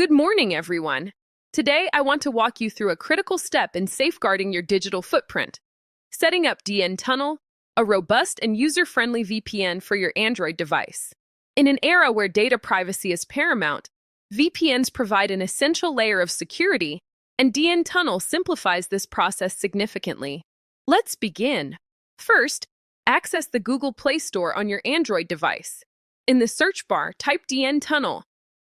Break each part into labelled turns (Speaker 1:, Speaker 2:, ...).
Speaker 1: Good morning, everyone. Today, I want to walk you through a critical step in safeguarding your digital footprint, setting up DN Tunnel, a robust and user-friendly VPN for your Android device. In an era where data privacy is paramount, VPNs provide an essential layer of security, and DN Tunnel simplifies this process significantly. Let's begin. First, access the Google Play Store on your Android device. In the search bar, type DN Tunnel.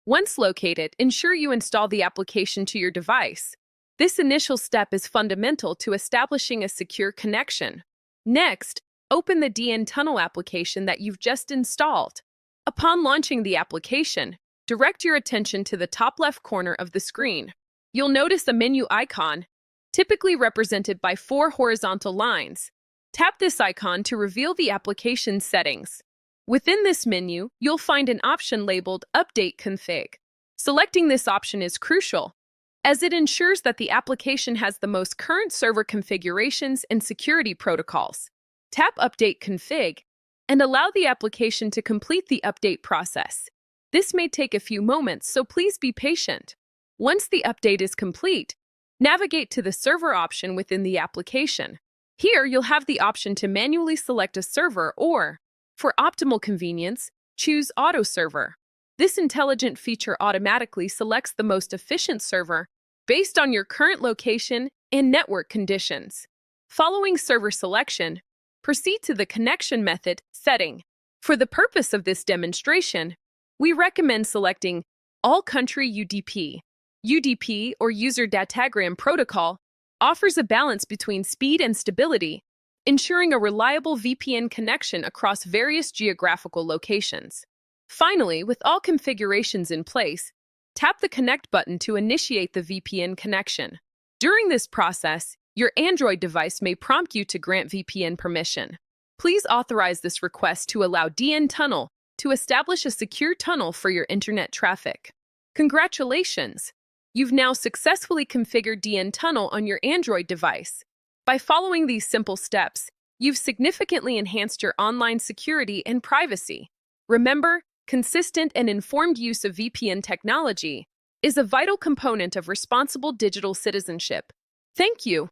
Speaker 1: Once located, ensure you install the application to your device. This initial step is fundamental to establishing a secure connection. Next, open the DN Tunnel application that you've just installed. Upon launching the application, direct your attention to the top left corner of the screen. You'll notice a menu icon, typically represented by 4 horizontal lines. Tap this icon to reveal the application settings. Within this menu, you'll find an option labeled Update Config. Selecting this option is crucial, as it ensures that the application has the most current server configurations and security protocols. Tap Update Config and allow the application to complete the update process. This may take a few moments, so please be patient. Once the update is complete, navigate to the server option within the application. Here, you'll have the option to manually select a server or, for optimal convenience, choose Auto Server. This intelligent feature automatically selects the most efficient server based on your current location and network conditions. Following server selection, proceed to the connection method setting. For the purpose of this demonstration, we recommend selecting All Country UDP. UDP, or User Datagram Protocol, offers a balance between speed and stability, ensuring a reliable VPN connection across various geographical locations. Finally, with all configurations in place, tap the Connect button to initiate the VPN connection. During this process, your Android device may prompt you to grant VPN permission. Please authorize this request to allow DN Tunnel to establish a secure tunnel for your internet traffic. Congratulations! You've now successfully configured DN Tunnel on your Android device. By following these simple steps, you've significantly enhanced your online security and privacy. Remember, consistent and informed use of VPN technology is a vital component of responsible digital citizenship. Thank you.